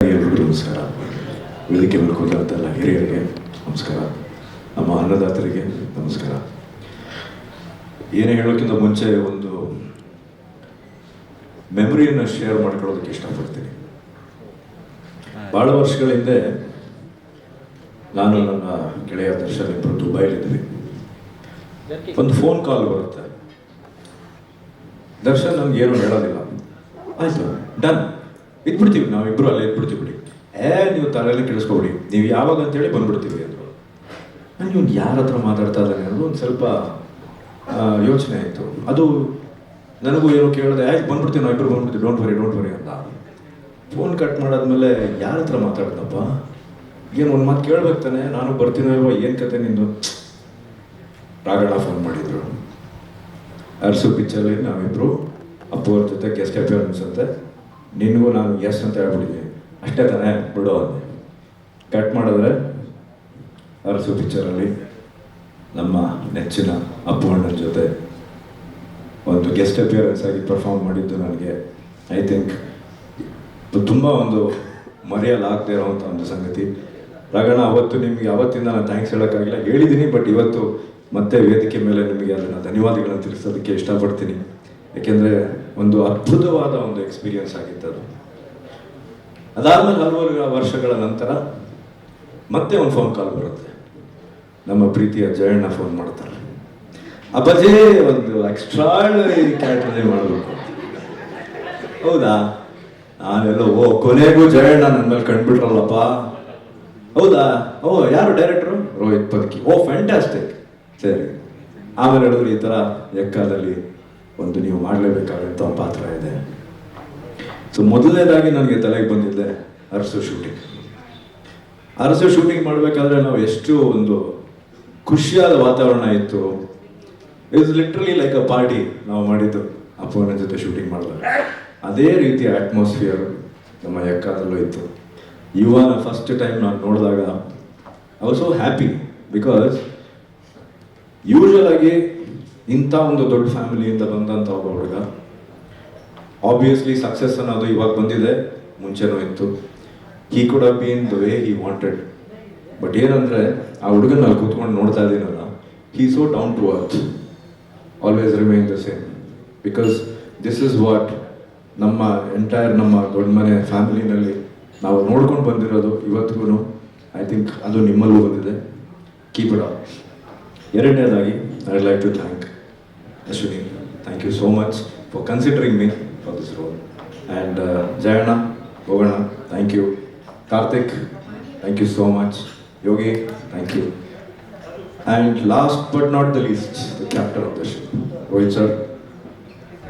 ಎಲ್ರಿಗೂ ನಮಸ್ಕಾರ. ವೇದಿಕೆ ಮೇಲೆ ಕೂತಿರುವಂತೆಲ್ಲ ಹಿರಿಯರಿಗೆ ನಮಸ್ಕಾರ, ನಮ್ಮ ಅನ್ನದಾತರಿಗೆ ನಮಸ್ಕಾರ. ಏನೇ ಹೇಳೋಕ್ಕಿಂತ ಮುಂಚೆ ಒಂದು ಮೆಮೊರಿಯನ್ನು ಶೇರ್ ಮಾಡ್ಕೊಳ್ಳೋದಕ್ಕೆ ಇಷ್ಟಪಡ್ತೀನಿ. ಭಾಳ ವರ್ಷಗಳ ಹಿಂದೆ ನಾನು ನನ್ನ ಗೆಳೆಯ ದರ್ಶನ್ ಇಬ್ಬರು ದುಬೈಲಿದ್ವಿ. ಒಂದು ಫೋನ್ ಕಾಲ್ ಬರುತ್ತೆ. ದರ್ಶನ್ ನಮ್ಗೆ ಏನು ಹೇಳೋದಿಲ್ಲ, ಆಯಿತು ಡನ್ ಇದ್ಬಿಡ್ತೀವಿ, ನಾವಿಬ್ಬರು ಅಲ್ಲೇ ಇದ್ಬಿಡ್ತೀವಿ ಬಿಡಿ, ನೀವು ತಲೆಯಲ್ಲಿ ಕೇಳಿಸ್ಕೊಬಿಡಿ, ನೀವು ಯಾವಾಗ ಅಂತೇಳಿ ಬಂದ್ಬಿಡ್ತೀವಿ ಅಂದರು. ನನಗೆ ಇವ್ನು ಯಾರ ಹತ್ರ ಮಾತಾಡ್ತಾ ಇದ್ದಾನೆ ಅನ್ನೋದು ಒಂದು ಸ್ವಲ್ಪ ಯೋಚನೆ ಆಯಿತು. ಅದು ನನಗೂ ಏನೋ ಕೇಳಿದೆ, ಆಯ್ತು ಬಂದ್ಬಿಡ್ತೀವಿ, ನಾವಿಬ್ಬರು ಬಂದ್ಬಿಡ್ತೀವಿ, ಡೋಂಟ್ ವರಿ ಅಂತ. ಫೋನ್ ಕಟ್ ಮಾಡಾದ್ಮೇಲೆ ಯಾರ ಹತ್ರ ಮಾತಾಡ್ದಪ್ಪ, ಏನು ಒಂದು ಮಾತು ಕೇಳ್ಬೇಕು ತಾನೆ, ನಾನು ಬರ್ತೀನೋ ಇಲ್ವ, ಏನು ಕತೆ ನಿಂದು. ರಾಘಣ್ಣ ಫೋನ್ ಮಾಡಿದ್ರು. ಅರಸು ಪಿಕ್ಚರಲ್ಲಿ ನಾವಿಬ್ಬರು ಅಪ್ಪು ಅವ್ರ ಜೊತೆ ಗೆಸ್ಟ್ ಅಪಿಯರೆನ್ಸ್ ಅಂತೆ, ನಿನಗೂ ನಾನು ಎಸ್ ಅಂತ ಹೇಳ್ಬಿಟ್ಟಿದ್ದೀನಿ, ಅಷ್ಟೇ ತಾನೇ ಬಿಡೋ ಅಂದೆ. ಕಟ್ ಮಾಡಿದ್ರೆ ಅರಸು ಪಿಕ್ಚರಲ್ಲಿ ನಮ್ಮ ನೆಚ್ಚಿನ ಅಪ್ಪು ಅಣ್ಣನ ಜೊತೆ ಒಂದು ಗೆಸ್ಟ್ ಅಪಿಯರೆನ್ಸ್ ಆಗಿ ಪರ್ಫಾರ್ಮ್ ಮಾಡಿದ್ದು ನನಗೆ ಐ ಥಿಂಕ್ ತುಂಬ ಒಂದು ಮರೆಯಲಾಗದೇ ಇರೋವಂಥ ಒಂದು ಸಂಗತಿ. ರಾಘಣ್ಣ, ಅವತ್ತು ನಿಮಗೆ ಅವತ್ತಿಂದ ನಾನು ಥ್ಯಾಂಕ್ಸ್ ಹೇಳೋಕ್ಕಾಗಿಲ್ಲ, ಹೇಳಿದ್ದೀನಿ, ಬಟ್ ಇವತ್ತು ಮತ್ತೆ ವೇದಿಕೆ ಮೇಲೆ ನಿಮಗೆ ಅದನ್ನು ಧನ್ಯವಾದಗಳನ್ನು ತಿಳಿಸೋದಕ್ಕೆ ಇಷ್ಟಪಡ್ತೀನಿ. ಯಾಕೆಂದರೆ ಒಂದು ಅದ್ಭುತವಾದ ಒಂದು ಎಕ್ಸ್ಪೀರಿಯನ್ಸ್ ಆಗಿತ್ತು ಅದು. ಅದಾದಮೇಲೆ ಹಲವಾರು ವರ್ಷಗಳ ನಂತರ ಮತ್ತೆ ಒಂದು ಫೋನ್ ಕಾಲ್ ಬರುತ್ತೆ. ನಮ್ಮ ಪ್ರೀತಿಯ ಜಯಣ್ಣ ಫೋನ್ ಮಾಡ್ತಾರೆ, ಅಪ್ಪಾಜಿ ಒಂದು ಎಕ್ಸ್ಟ್ರಾರ್ಡಿನರಿ ಕ್ಯಾರೆಕ್ಟರ್ ಮಾಡಬೇಕು. ಹೌದಾ? ನಾನೆಲ್ಲ ಕೊನೆಗೂ ಜಯಣ್ಣ ನನ್ನ ಮೇಲೆ ಕಂಡುಬಿಟ್ರಲ್ಲಪ್ಪ. ಹೌದಾ? ಯಾರು ಡೈರೆಕ್ಟ್ರು? ರೋಹಿತ್ ಪದ್ಕಿ. ಫ್ಯಾಂಟಾಸ್ಟಿಕ್. ಸರಿ. ಆಮೇಲೆ ಹೇಳಿದ್ರು, ಈ ಥರ ಎಕ್ಕಾದಲ್ಲಿ ಒಂದು ನೀವು ಮಾಡಲೇಬೇಕಾದಂಥ ಪಾತ್ರ ಇದೆ. ಸೊ ಮೊದಲನೇದಾಗಿ ನನಗೆ ತಲೆಗೆ ಬಂದಿದ್ದೆ ಅರಸು ಶೂಟಿಂಗ್. ಅರಸು ಶೂಟಿಂಗ್ ಮಾಡಬೇಕಾದ್ರೆ ನಾವು ಎಷ್ಟು ಒಂದು ಖುಷಿಯಾದ ವಾತಾವರಣ ಇತ್ತು. It's literally like a party ನಾವು ಮಾಡಿದ್ದು ಅಪ್ಪನ ಜೊತೆ ಶೂಟಿಂಗ್ ಮಾಡಿದಾಗ. ಅದೇ ರೀತಿಯ ಅಟ್ಮಾಸ್ಫಿಯರ್ ನಮ್ಮ ಎಕ್ಕಾದಲ್ಲೂ ಇತ್ತು. ಯುವನ ಫಸ್ಟ್ ಟೈಮ್ ನಾನು ನೋಡಿದಾಗ I was so happy, because usual ಆಗಿ ಇಂಥ ಒಂದು ದೊಡ್ಡ ಫ್ಯಾಮಿಲಿಯಿಂದ ಬಂದಂಥ ಒಬ್ಬ ಹುಡುಗ, ಆಬ್ವಿಯಸ್ಲಿ ಸಕ್ಸಸ್ ಅನ್ನೋದು ಇವಾಗ ಬಂದಿದೆ, ಮುಂಚೆನೂ ಇತ್ತು. He could have been the way he wanted. But ಏನಂದರೆ ಆ ಹುಡುಗನ ಅಲ್ಲಿ ಕೂತ್ಕೊಂಡು ನೋಡ್ತಾ ಇದ್ದೀನಲ್ಲ, he so down to earth, always remain the same. Because this is what ನಮ್ಮ ಎಂಟೈರ್ ನಮ್ಮ ದೊಡ್ಡ ಮನೆ ಫ್ಯಾಮಿಲಿನಲ್ಲಿ ನಾವು ನೋಡ್ಕೊಂಡು ಬಂದಿರೋದು ಇವತ್ತಿಗೂ. ಐ ಥಿಂಕ್ ಅದು ನಿಮ್ಮಲ್ಲೂ ಬಂದಿದೆ. Keep it up. ಎರಡನೇದಾಗಿ I like to thank Ashwini. Thank you so much for considering me for this role. And Jayanna, ಹೋಗೋಣ, thank you. Karthik, thank you so much. Yogi, thank you. And last but not the least, the captain of the ship,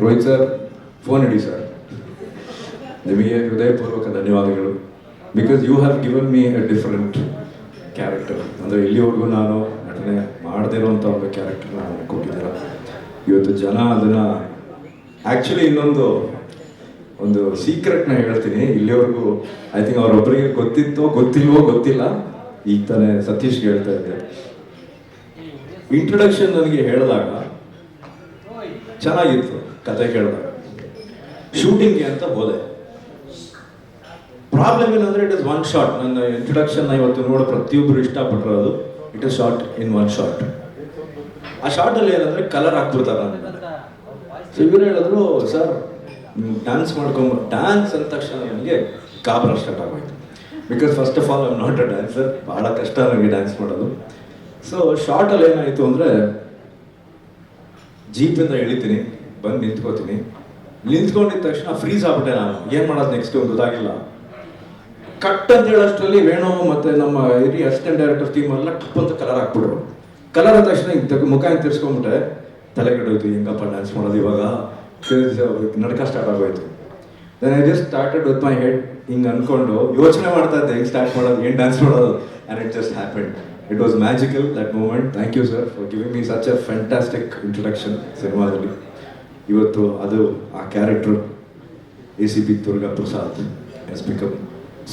Rohit sir, phone ಇಡಿ sir. ನಿಮಗೆ ಹೃದಯಪೂರ್ವಕ ಧನ್ಯವಾದಗಳು. Because you have given me a different character. ಅಂದರೆ ಇಲ್ಲಿವರೆಗೂ ನಾನು ನಟನೆ ಮಾಡದೇ ಇರುವಂಥ ಒಂದು ಕ್ಯಾರೆಕ್ಟರ್ನ ಕೊಟ್ಟಿದ್ದೀರ. ಇವತ್ತು ಜನ ಅದನ್ನು ಆ್ಯಕ್ಚುಲಿ ಒಂದು ಸೀಕ್ರೆಟ್ನ ಹೇಳ್ತೀನಿ. ಇಲ್ಲಿವರೆಗೂ ಐ ಥಿಂಕ್ ಅವರೊಬ್ಬರಿಗೆ ಗೊತ್ತಿತ್ತೋ ಗೊತ್ತಿಲ್ವೋ ಗೊತ್ತಿಲ್ಲ, ಈಗ ತಾನೇ ಸತೀಶ್ಗೆ ಹೇಳ್ತಾ ಇದ್ದೆ. ಇಂಟ್ರೊಡಕ್ಷನ್ ನನಗೆ ಹೇಳಿದಾಗ ಚೆನ್ನಾಗಿತ್ತು, ಕತೆ ಕೇಳಿದಾಗ. ಶೂಟಿಂಗ್ಗೆ ಅಂತ ಹೋದೆ. ಪ್ರಾಬ್ಲಮ್ ಏನಂದರೆ ಇಟ್ ಇಸ್ ಒನ್ ಶಾಟ್. ನನ್ನ ಇಂಟ್ರೊಡಕ್ಷನ್ನ ಇವತ್ತು ನೋಡಿ ಪ್ರತಿಯೊಬ್ಬರು ಇಷ್ಟಪಟ್ಟಿರೋದು it is short in one shot. ಆ ಶಾರ್ಟಲ್ಲಿ ಏನಂದರೆ ಕಲರ್ ಹಾಕ್ಬಿಡ್ತಾರೆ. ಸೊ ಇವರು ಹೇಳಿದ್ರು, ಸರ್ ಡ್ಯಾನ್ಸ್ ಡ್ಯಾನ್ಸ್ ಅಂದ ತಕ್ಷಣ ನನಗೆ ಗಾಬರ ಸ್ಟಾರ್ಟ್ ಆಗೋಯ್ತು. Because first of all I am not a dancer, ಭಾಳ ಕಷ್ಟ ನನಗೆ ಡ್ಯಾನ್ಸ್ ಮಾಡೋದು. ಸೊ ಶಾರ್ಟಲ್ಲಿ ಏನಾಯಿತು ಅಂದರೆ, ಜೀಪಿಂದ ಇಳಿತೀನಿ, ಬಂದು ನಿಂತ್ಕೋತೀನಿ. ನಿಂತ್ಕೊಂಡಿದ್ದ ತಕ್ಷಣ ಫ್ರೀಸ್ ಆಗ್ಬಿಟ್ಟೆ ನಾನು. ಏನು ಮಾಡೋದು ನೆಕ್ಸ್ಟ್ ಗೊತ್ತಾಗಿಲ್ಲ. ಕಟ್ ಅಂತ ಹೇಳೋಷ್ಟರಲ್ಲಿ ವೇಣು ಮತ್ತು ನಮ್ಮ ಹಿರಿಯ ಅಸಿಸ್ಟೆಂಟ್ ಡೈರೆಕ್ಟರ್ ಟೀಮ್ ಎಲ್ಲ ಟಪ್ ಅಂತ ಕಲರ್ ಹಾಕ್ಬಿಟ್ರು. ಕಲರ್ ಆದ ತಕ್ಷಣ ಮುಖ ಹಿಂಗೆ ತಿರ್ಸ್ಕೊಂಬಿಟ್ಟೆ. ತಲೆ ಕೆಡೋಯ್ತು, ಹೆಂಗಪ್ಪ ಡ್ಯಾನ್ಸ್ ಮಾಡೋದು ಇವಾಗ, ನಡ್ಕ ಸ್ಟಾರ್ಟ್ ಆಗೋಯ್ತು. Then I just started with my head, ಹಿಂಗೆ ಅಂದ್ಕೊಂಡು ಯೋಚನೆ ಮಾಡ್ತಾ ಇದ್ದೆ ಹೆಂಗೆ ಸ್ಟಾರ್ಟ್ ಮಾಡೋದು, ಏನು ಡ್ಯಾನ್ಸ್ ಮಾಡೋದು. And it just happened. It was magical that moment. Thank you sir for giving me such a fantastic introduction ಸಿನಿಮಾದಲ್ಲಿ. ಇವತ್ತು ಅದು ಆ character ACP Durga Prasad has become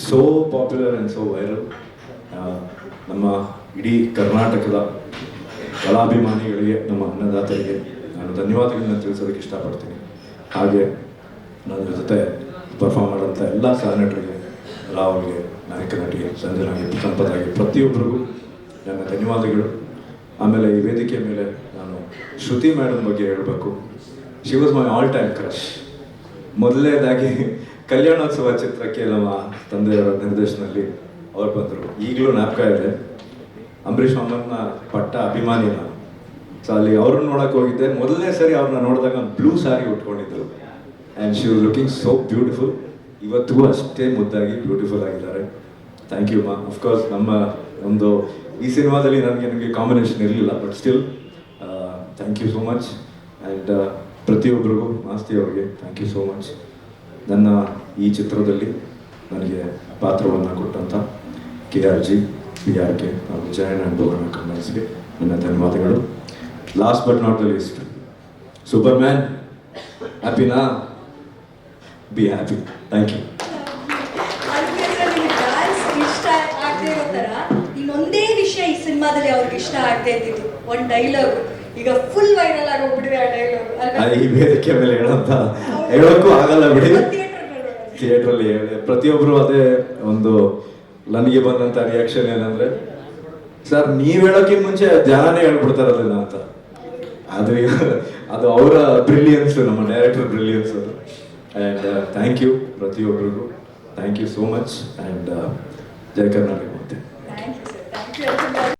so popular and so viral. ನಮ್ಮ ಇಡೀ ಕರ್ನಾಟಕದ ಕಲಾಭಿಮಾನಿಗಳಿಗೆ, ನಮ್ಮ ಅನ್ನದಾತರಿಗೆ ನಾನು ಧನ್ಯವಾದಗಳನ್ನ ತಿಳಿಸೋದಕ್ಕೆ ಇಷ್ಟಪಡ್ತೀನಿ. ಹಾಗೆ ನನ್ನ ಜೊತೆ ಪರ್ಫಾರ್ಮ್ ಮಾಡೋಂಥ ಎಲ್ಲ ಸಹನಟರಿಗೆ ರಾಹುಲ್ಗೆ, ನಾಯಕ ನಟಿ ಸಂಜನಾಗೆ, ಸಂಪದಾಗಿ ಪ್ರತಿಯೊಬ್ಬರಿಗೂ ನನ್ನ ಧನ್ಯವಾದಗಳು. ಆಮೇಲೆ ಈ ವೇದಿಕೆ ಮೇಲೆ ನಾನು ಶ್ರುತಿ ಮೇಡಮ್ ಬಗ್ಗೆ ಹೇಳಬೇಕು. She was my all time crush. ಮೊದಲನೇದಾಗಿ ಕಲ್ಯಾಣೋತ್ಸವ ಚಿತ್ರಕ್ಕೆ ನಮ್ಮ ತಂದೆಯವರ ನಿರ್ದೇಶನದಲ್ಲಿ ಅವ್ರು ಬಂದರು. ಈಗಲೂ ಜ್ಞಾಪಕ ಇದೆ. ಅಂಬರೀಷ್ ಮಾಮನ್ನ ಪಟ್ಟ ಅಭಿಮಾನಿ ನಾನು. ಸೊ ಅಲ್ಲಿ ಅವ್ರನ್ನ ನೋಡೋಕೆ ಹೋಗಿದ್ದೆ. ಮೊದಲನೇ ಸರಿ ಅವ್ರನ್ನ ನೋಡಿದಾಗ ಒಂದು ಬ್ಲೂ ಸ್ಯಾರಿ ಉಟ್ಕೊಂಡಿದ್ರು. And she was looking so beautiful. ಇವತ್ತಿಗೂ ಅಷ್ಟೇ ಮುದ್ದಾಗಿ ಬ್ಯೂಟಿಫುಲ್ ಆಗಿದ್ದಾರೆ. ಥ್ಯಾಂಕ್ ಯು ಮಾ. ಅಫ್ಕೋರ್ಸ್ ನಮ್ಮ ಒಂದು ಈ ಸಿನಿಮಾದಲ್ಲಿ ನನಗೆ ಕಾಂಬಿನೇಷನ್ ಇರಲಿಲ್ಲ, but still thank you so much. And ಪ್ರತಿಯೊಬ್ಬರಿಗೂ, ಮಾಸ್ತಿ ಅವ್ರಿಗೆ ಥ್ಯಾಂಕ್ ಯು ಸೋ ಮಚ್. ನನ್ನ ಈ ಚಿತ್ರದಲ್ಲಿ ನನಗೆ ಪಾತ್ರವನ್ನು ಕೊಟ್ಟಂಥ KRG, PRK ಹಾಗೂ ಜಯಣ್ಣ ಆ್ಯಂಡ್ ಭುವನ ಕನ್ನಡಿಸ್ಗೆ ನನ್ನ ಧನ್ಯವಾದಗಳು. Last but not the least, Superman, ಹ್ಯಾಪಿನಾ? Be happy. Thank you. ಇಷ್ಟ ಆಗದೆ ಇರೋ ಥರ ಇನ್ನೊಂದೇ ವಿಷಯ ಈ ಸಿನಿಮಾದಲ್ಲಿ ಅವ್ರಿಗೆ ಇಷ್ಟ ಆಗದೆ ಇದ್ದಿದ್ದು ಒಂದು ಡೈಲಾಗ್ ಈಗ ಫುಲ್ ವೈರಲ್ ಆಗಿ ಹೋಗ್ಬಿಟ್ಟಿದೆ. ಆ ಡೈಲಾಗ್ ಈ ವೇದಿಕೆ ಮೇಲೆ ಹೇಳೋಕ್ಕೂ ಆಗಲ್ಲ ಬಿಡಿ. ಥಿಯೇಟ್ರಲ್ಲಿ ಹೇಳಿ ಪ್ರತಿಯೊಬ್ಬರು ಅದೇ ಒಂದು ನನಗೆ ಬಂದಂಥ ರಿಯಾಕ್ಷನ್ ಏನಂದ್ರೆ, ಸರ್ ನೀವು ಹೇಳೋಕ್ಕಿಂತ ಮುಂಚೆ ಜನನೇ ಹೇಳ್ಬಿಡ್ತಾರಲ್ಲ ಅಂತ. ಅದು ಅವರ ಬ್ರಿಲಿಯನ್ಸ್, ನಮ್ಮ ಡೈರೆಕ್ಟರ್ ಬ್ರಿಲಿಯನ್ಸ್ ಅದು. ಆ್ಯಂಡ್ ಥ್ಯಾಂಕ್ ಯು ಪ್ರತಿಯೊಬ್ಬರಿಗೂ. Thank you so much. And ಜೈ ಕರ್ನಾಟಕ. ಮತ್ತೆ thank you sir. Thank you.